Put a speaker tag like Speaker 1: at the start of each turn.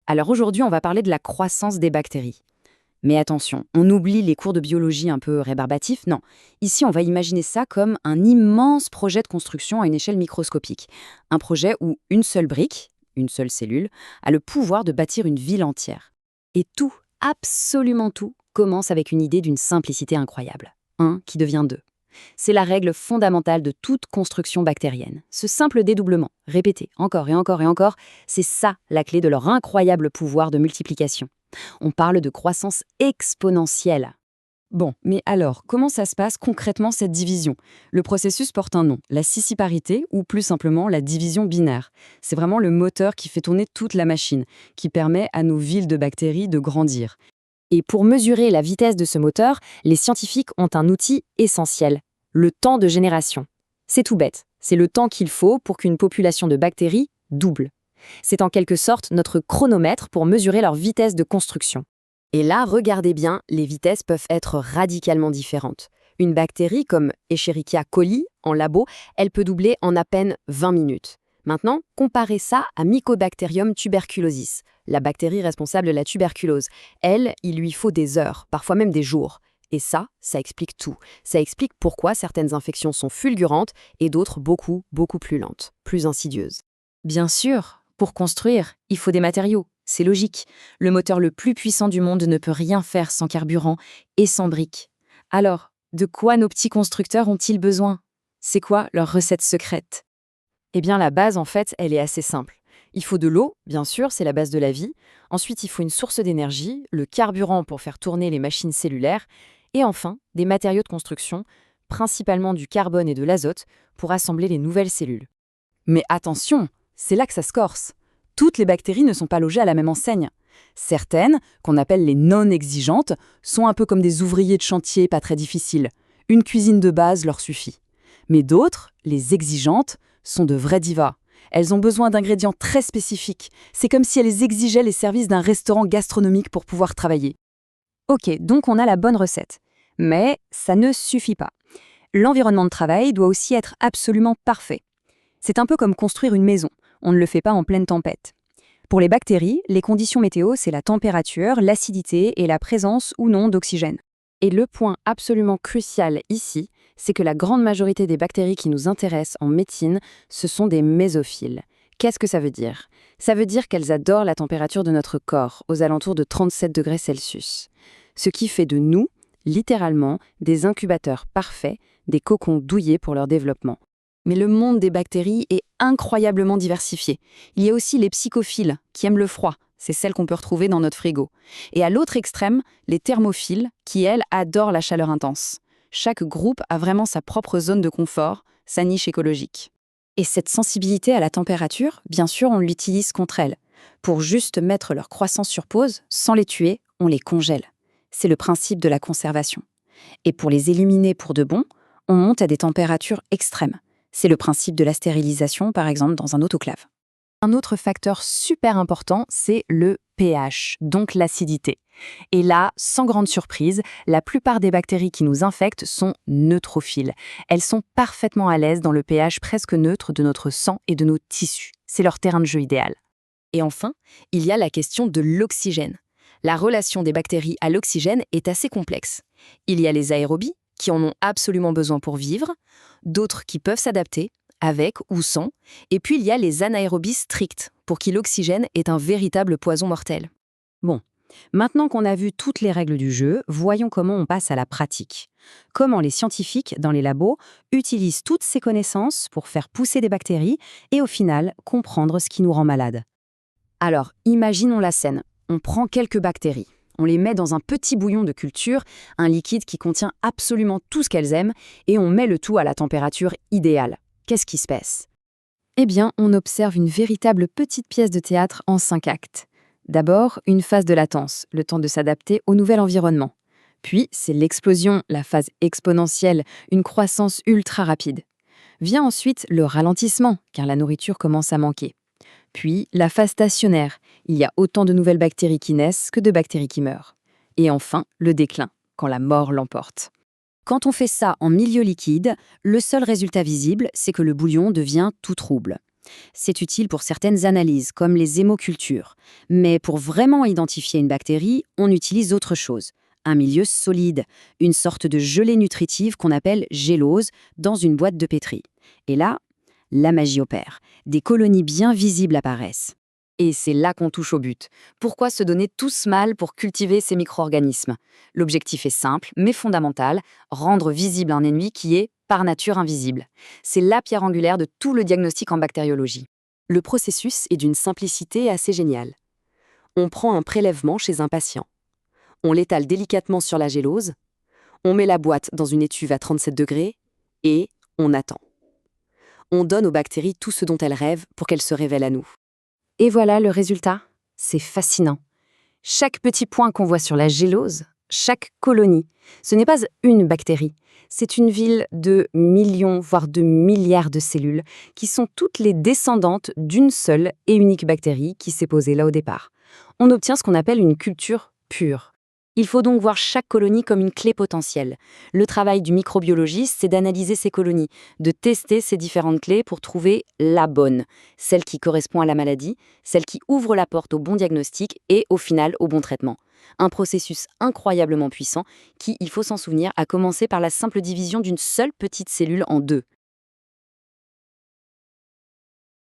Speaker 1: Alors aujourd'hui, on va parler de la croissance des bactéries. Mais attention, on oublie les cours de biologie un peu rébarbatifs. Non, ici on va imaginer ça comme un immense projet de construction à une échelle microscopique. Un projet où une seule brique, une seule cellule, a le pouvoir de bâtir une ville entière. Et tout, absolument tout, commence avec une idée d'une simplicité incroyable. 1 qui devient 2. C'est la règle fondamentale de toute construction bactérienne. Ce simple dédoublement, répété encore et encore et encore, c'est ça la clé de leur incroyable pouvoir de multiplication. On parle de croissance exponentielle. Bon, mais alors, comment ça se passe concrètement cette division? Le processus porte un nom, la scissiparité ou plus simplement la division binaire. C'est vraiment le moteur qui fait tourner toute la machine, qui permet à nos villes de bactéries de grandir. Et pour mesurer la vitesse de ce moteur, les scientifiques ont un outil essentiel, le temps de génération. C'est tout bête, c'est le temps qu'il faut pour qu'une population de bactéries double. C'est en quelque sorte notre chronomètre pour mesurer leur vitesse de construction. Et là, regardez bien, les vitesses peuvent être radicalement différentes. Une bactérie comme Escherichia coli, en labo, elle peut doubler en à peine 20 minutes. Maintenant, comparez ça à Mycobacterium tuberculosis, la bactérie responsable de la tuberculose. Elle, il lui faut des heures, parfois même des jours. Et ça explique tout. Ça explique pourquoi certaines infections sont fulgurantes et d'autres beaucoup, beaucoup plus lentes, plus insidieuses. Bien sûr, pour construire, il faut des matériaux. C'est logique. Le moteur le plus puissant du monde ne peut rien faire sans carburant et sans briques. Alors, de quoi nos petits constructeurs ont-ils besoin? C'est quoi leur recette secrète? Eh bien, la base, en fait, elle est assez simple. Il faut de l'eau, bien sûr, c'est la base de la vie. Ensuite, il faut une source d'énergie, le carburant pour faire tourner les machines cellulaires. Et enfin, des matériaux de construction, principalement du carbone et de l'azote, pour assembler les nouvelles cellules. Mais attention, c'est là que ça se corse. Toutes les bactéries ne sont pas logées à la même enseigne. Certaines, qu'on appelle les non-exigeantes, sont un peu comme des ouvriers de chantier pas très difficiles. Une cuisine de base leur suffit. Mais d'autres, les exigeantes, sont de vraies divas. Elles ont besoin d'ingrédients très spécifiques. C'est comme si elles exigeaient les services d'un restaurant gastronomique pour pouvoir travailler. Ok, donc on a la bonne recette. Mais ça ne suffit pas. L'environnement de travail doit aussi être absolument parfait. C'est un peu comme construire une maison. On ne le fait pas en pleine tempête. Pour les bactéries, les conditions météo, c'est la température, l'acidité et la présence ou non d'oxygène. Et le point absolument crucial ici, c'est que la grande majorité des bactéries qui nous intéressent en médecine, ce sont des mésophiles. Qu'est-ce que ça veut dire? Ça veut dire qu'elles adorent la température de notre corps, aux alentours de 37 degrés Celsius. Ce qui fait de nous, littéralement, des incubateurs parfaits, des cocons douillés pour leur développement. Mais le monde des bactéries est incroyablement diversifié. Il y a aussi les psychophiles, qui aiment le froid. C'est celles qu'on peut retrouver dans notre frigo. Et à l'autre extrême, les thermophiles, qui, elles, adorent la chaleur intense. Chaque groupe a vraiment sa propre zone de confort, sa niche écologique. Et cette sensibilité à la température, bien sûr, on l'utilise contre elles. Pour juste mettre leur croissance sur pause, sans les tuer, on les congèle. C'est le principe de la conservation. Et pour les éliminer pour de bon, on monte à des températures extrêmes. C'est le principe de la stérilisation, par exemple, dans un autoclave. Un autre facteur super important, c'est le pH, donc l'acidité. Et là, sans grande surprise, la plupart des bactéries qui nous infectent sont neutrophiles. Elles sont parfaitement à l'aise dans le pH presque neutre de notre sang et de nos tissus. C'est leur terrain de jeu idéal. Et enfin, il y a la question de l'oxygène. La relation des bactéries à l'oxygène est assez complexe. Il y a les aérobies, qui en ont absolument besoin pour vivre, d'autres qui peuvent s'adapter, avec ou sans, et puis il y a les anaérobies strictes, pour qui l'oxygène est un véritable poison mortel. Bon, maintenant qu'on a vu toutes les règles du jeu, voyons comment on passe à la pratique. Comment les scientifiques, dans les labos, utilisent toutes ces connaissances pour faire pousser des bactéries et au final, comprendre ce qui nous rend malades. Alors, imaginons la scène. On prend quelques bactéries. On les met dans un petit bouillon de culture, un liquide qui contient absolument tout ce qu'elles aiment, et on met le tout à la température idéale. Qu'est-ce qui se passe? Eh bien, on observe une véritable petite pièce de théâtre en 5 actes. D'abord, une phase de latence, le temps de s'adapter au nouvel environnement. Puis, c'est l'explosion, la phase exponentielle, une croissance ultra rapide. Vient ensuite le ralentissement, car la nourriture commence à manquer. Puis, la phase stationnaire. Il y a autant de nouvelles bactéries qui naissent que de bactéries qui meurent. Et enfin, le déclin, quand la mort l'emporte. Quand on fait ça en milieu liquide, le seul résultat visible, c'est que le bouillon devient tout trouble. C'est utile pour certaines analyses, comme les hémocultures. Mais pour vraiment identifier une bactérie, on utilise autre chose. Un milieu solide, une sorte de gelée nutritive qu'on appelle gélose dans une boîte de pétri. Et là, la magie opère. Des colonies bien visibles apparaissent. Et c'est là qu'on touche au but. Pourquoi se donner tout ce mal pour cultiver ces micro-organismes? L'objectif est simple, mais fondamental, rendre visible un ennemi qui est, par nature, invisible. C'est la pierre angulaire de tout le diagnostic en bactériologie.
Speaker 2: Le processus est d'une simplicité assez géniale. On prend un prélèvement chez un patient. On l'étale délicatement sur la gélose. On met la boîte dans une étuve à 37 degrés et on attend. On donne aux bactéries tout ce dont elles rêvent pour qu'elles se révèlent à nous.
Speaker 1: Et voilà le résultat. C'est fascinant. Chaque petit point qu'on voit sur la gélose, chaque colonie, ce n'est pas une bactérie. C'est une ville de millions, voire de milliards de cellules qui sont toutes les descendantes d'une seule et unique bactérie qui s'est posée là au départ. On obtient ce qu'on appelle une culture pure. Il faut donc voir chaque colonie comme une clé potentielle. Le travail du microbiologiste, c'est d'analyser ces colonies, de tester ces différentes clés pour trouver la bonne, celle qui correspond à la maladie, celle qui ouvre la porte au bon diagnostic et, au final, au bon traitement. Un processus incroyablement puissant qui, il faut s'en souvenir, a commencé par la simple division d'une seule petite cellule en deux.